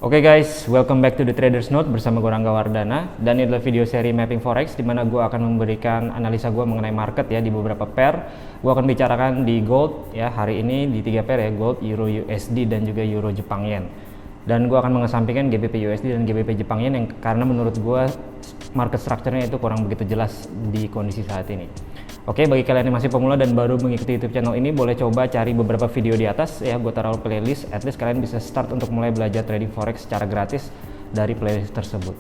Oke guys, welcome back to the Traders Note bersama gue Rangga Wardana. Dan ini adalah video seri mapping forex di mana gue akan memberikan analisa gue mengenai market ya di beberapa pair. Gue akan bicarakan di gold ya hari ini di 3 pair ya, gold, euro USD dan juga euro Jepang yen. Dan gue akan mengesampingkan GBP USD dan GBP Jepang yen yang karena menurut gue market structure-nya itu kurang begitu jelas di kondisi saat ini. Oke, bagi kalian yang masih pemula dan baru mengikuti YouTube channel ini, boleh coba cari beberapa video di atas ya, gue taruh playlist. At least kalian bisa start untuk mulai belajar trading forex secara gratis dari playlist tersebut.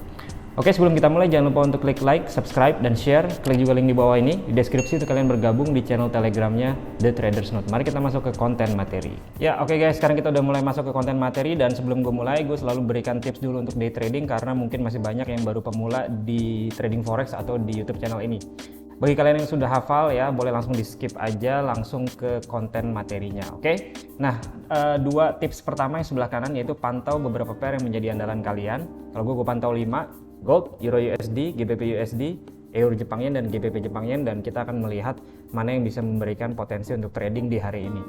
Oke, sebelum kita mulai jangan lupa untuk klik like, subscribe, dan share. Klik juga link di bawah ini di deskripsi untuk kalian bergabung di channel telegramnya The Traders Note. Mari kita masuk ke konten materi. Ya, oke guys, sekarang kita udah mulai masuk ke konten materi. Dan sebelum gue mulai, gue selalu berikan tips dulu untuk day trading karena mungkin masih banyak yang baru pemula di trading forex atau di YouTube channel ini. Bagi kalian yang sudah hafal ya, boleh langsung di skip aja langsung ke konten materinya, oke? Nah, dua tips pertama yang sebelah kanan yaitu pantau beberapa pair yang menjadi andalan kalian. Kalau gue pantau 5, gold, euro USD, GBP USD, euro Jepang yen, dan GBP Jepang yen, dan kita akan melihat mana yang bisa memberikan potensi untuk trading di hari ini.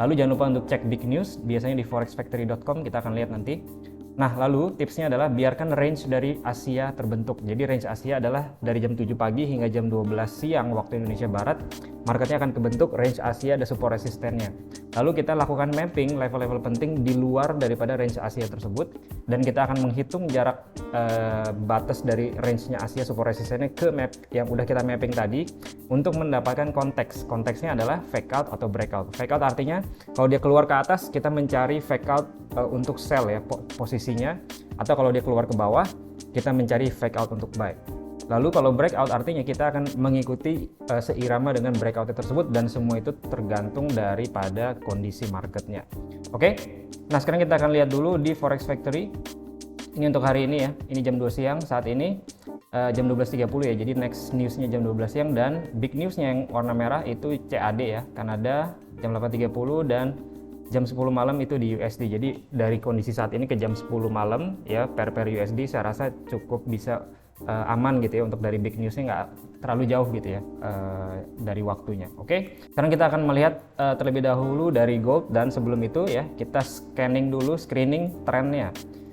Lalu jangan lupa untuk cek big news, biasanya di forexfactory.com, kita akan lihat nanti. Nah, lalu tipsnya adalah biarkan range dari Asia terbentuk. Jadi range Asia adalah dari jam 7 pagi hingga jam 12 siang waktu Indonesia Barat. Marketnya akan kebentuk, range Asia ada support resistennya. Lalu kita lakukan mapping level-level penting di luar daripada range Asia tersebut. Dan kita akan menghitung jarak batas dari range-nya Asia support resistennya ke map yang udah kita mapping tadi untuk mendapatkan konteks. Konteksnya adalah fake out atau breakout. Fake out artinya kalau dia keluar ke atas, kita mencari fake out untuk sell ya posisinya, atau kalau dia keluar ke bawah kita mencari fake out untuk buy. Lalu kalau breakout artinya kita akan mengikuti seirama dengan breakout tersebut, dan semua itu tergantung daripada kondisi marketnya. Oke, nah sekarang kita akan lihat dulu di Forex Factory. Ini untuk hari ini ya, ini jam 2 siang saat ini, jam 12.30 ya, jadi next newsnya jam 12 siang, dan big newsnya yang warna merah itu CAD ya, Kanada jam 8.30, dan jam 10 malam itu di USD. Jadi dari kondisi saat ini ke jam 10 malam ya, per USD saya rasa cukup bisa aman gitu ya, untuk dari big newsnya nggak terlalu jauh gitu ya dari waktunya. Oke, sekarang kita akan melihat terlebih dahulu dari gold, dan sebelum itu ya kita scanning dulu, screening trennya.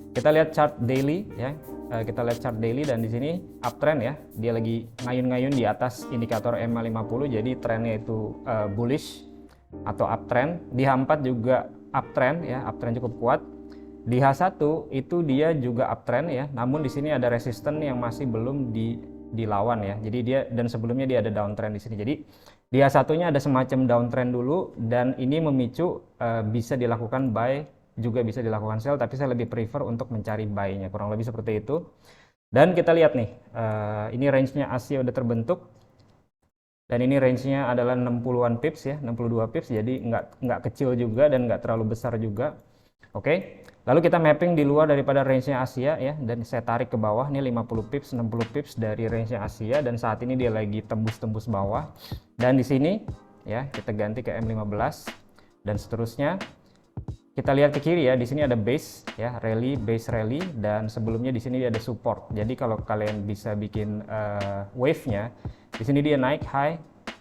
Kita lihat chart daily ya, kita lihat chart daily, dan di sini uptrend ya, dia lagi ngayun-ngayun di atas indikator EMA 50, jadi trennya itu bullish atau uptrend. Di H4 juga uptrend ya, uptrend cukup kuat. Di H1 itu dia juga uptrend ya, namun di sini ada resisten yang masih belum dilawan ya. Jadi dia, dan sebelumnya dia ada downtrend di sini. Jadi di H1-nya ada semacam downtrend dulu, dan ini memicu bisa dilakukan buy, juga bisa dilakukan sell, tapi saya lebih prefer untuk mencari buy-nya, kurang lebih seperti itu. Dan kita lihat nih, ini range-nya Asia udah terbentuk. Dan ini range-nya adalah 60-an pips ya, 62 pips, jadi nggak kecil juga dan nggak terlalu besar juga. Oke, lalu kita mapping di luar daripada range-nya Asia ya, dan saya tarik ke bawah, ini 50 pips, 60 pips dari range-nya Asia, dan saat ini dia lagi tembus-tembus bawah. Dan di sini ya, kita ganti ke M15, dan seterusnya. Kita lihat ke kiri ya, di sini ada base ya, base rally, dan sebelumnya di sini ada support. Jadi kalau kalian bisa bikin wave-nya, di sini dia naik high,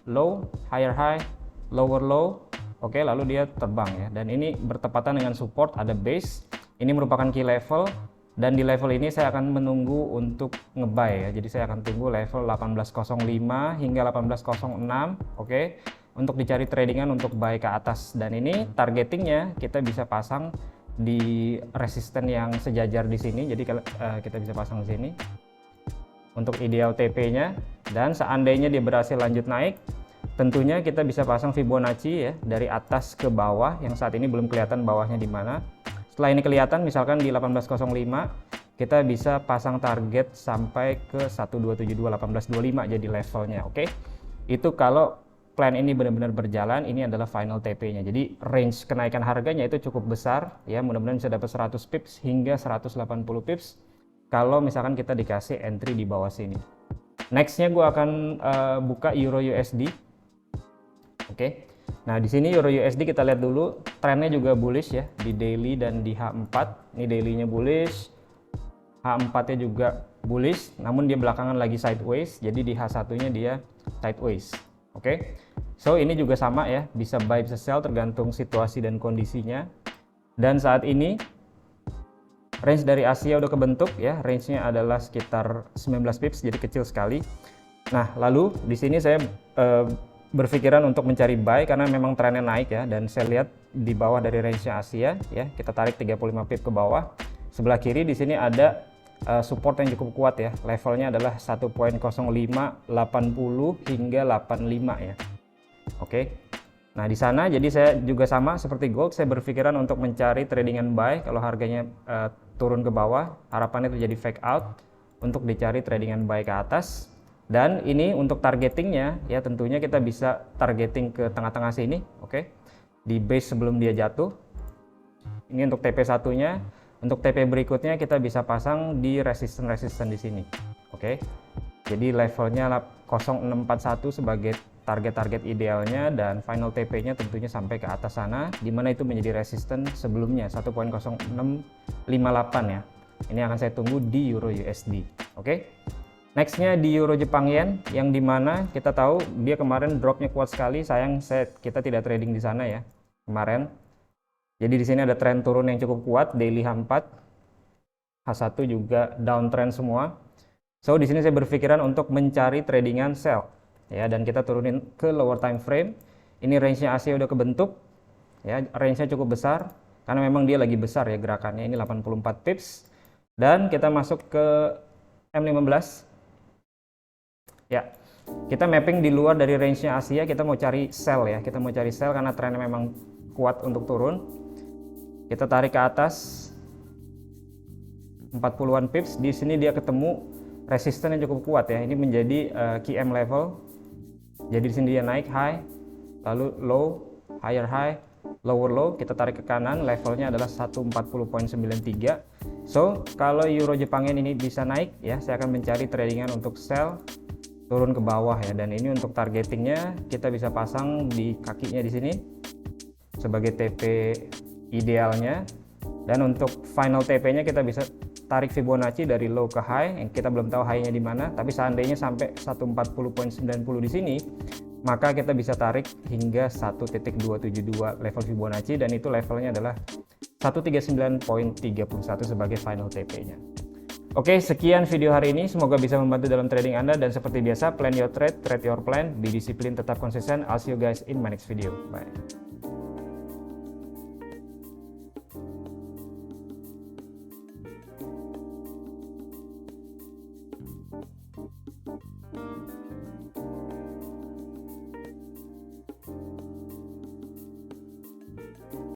low, higher high, lower low. Oke, lalu dia terbang ya. Dan ini bertepatan dengan support, ada base. Ini merupakan key level, dan di level ini saya akan menunggu untuk nge-buy ya. Jadi saya akan tunggu level 18.05 hingga 18.06. Oke. Untuk dicari tradingan untuk buy ke atas, dan ini targetingnya kita bisa pasang di resisten yang sejajar di sini. Jadi kita bisa pasang di sini untuk ideal TP-nya, dan seandainya dia berhasil lanjut naik, tentunya kita bisa pasang Fibonacci ya dari atas ke bawah, yang saat ini belum kelihatan bawahnya di mana. Setelah ini kelihatan, misalkan di 18.05, kita bisa pasang target sampai ke 1272, 1825 jadi levelnya. Oke, itu kalau plan ini benar-benar berjalan. Ini adalah final TP-nya. Jadi range kenaikan harganya itu cukup besar ya, mudah-mudahan bisa dapat 100 pips hingga 180 pips kalau misalkan kita dikasih entry di bawah sini. Nextnya gue akan buka euro USD. Oke. Nah, di sini euro USD kita lihat dulu, trennya juga bullish ya di daily dan di H4. Ini dailynya bullish, H4-nya juga bullish, namun dia belakangan lagi sideways. Jadi di H1-nya dia sideways. Oke, so ini juga sama ya, bisa buy bisa sell tergantung situasi dan kondisinya. Dan saat ini Range dari Asia udah kebentuk ya, range-nya adalah sekitar 19 pips, jadi kecil sekali. Nah, lalu di sini saya berpikiran untuk mencari buy karena memang trennya naik ya, dan saya lihat di bawah dari range-nya Asia ya, kita tarik 35 pip ke bawah. Sebelah kiri di sini ada support yang cukup kuat ya, levelnya adalah 1.0580 hingga 85 ya. Oke. Nah, di sana jadi saya juga sama seperti gold, saya berpikiran untuk mencari tradingan buy kalau harganya turun ke bawah, harapannya terjadi fake out untuk dicari tradingan buy ke atas. Dan ini untuk targetingnya ya, tentunya kita bisa targeting ke tengah-tengah sini, oke. Di base sebelum dia jatuh. Ini untuk TP1-nya. Untuk TP berikutnya kita bisa pasang di resisten di sini. Oke. Jadi levelnya 0641 sebagai target-target idealnya, dan final TP-nya tentunya sampai ke atas sana, di mana itu menjadi resisten sebelumnya 1.0658 ya. Ini akan saya tunggu di Euro USD. Oke. Nextnya di Euro Jepang Yen, yang dimana kita tahu dia kemarin dropnya kuat sekali. Sayang kita tidak trading di sana ya kemarin. Jadi di sini ada tren turun yang cukup kuat, daily H4, H1 juga downtrend semua. So di sini saya berpikiran untuk mencari tradingan sell ya, dan kita turunin ke lower time frame. Ini range-nya Asia udah kebentuk ya, range-nya cukup besar karena memang dia lagi besar ya gerakannya, ini 84 pips. Dan kita masuk ke M15 ya, kita mapping di luar dari range-nya Asia, kita mau cari sell ya, kita mau cari sell karena trennya memang kuat untuk turun. Kita tarik ke atas 40-an pips, di sini dia ketemu resisten yang cukup kuat ya, ini menjadi KM level. Jadi di sini dia naik high, lalu low, higher high, lower low, kita tarik ke kanan, levelnya adalah 140.93. So kalau Euro Jepang Yen ini bisa naik ya, saya akan mencari tradingan untuk sell turun ke bawah ya, dan ini untuk targetingnya kita bisa pasang di kakinya di sini sebagai TP idealnya, dan untuk final TP-nya kita bisa tarik Fibonacci dari low ke high, yang kita belum tahu high-nya di mana, tapi seandainya sampai 140.90 di sini, maka kita bisa tarik hingga 1.272 level Fibonacci, dan itu levelnya adalah 139.31 sebagai final TP-nya. Oke, sekian video hari ini, semoga bisa membantu dalam trading Anda, dan seperti biasa, plan your trade, trade your plan, be disiplin, tetap konsisten. I'll see you guys in my next video. Bye.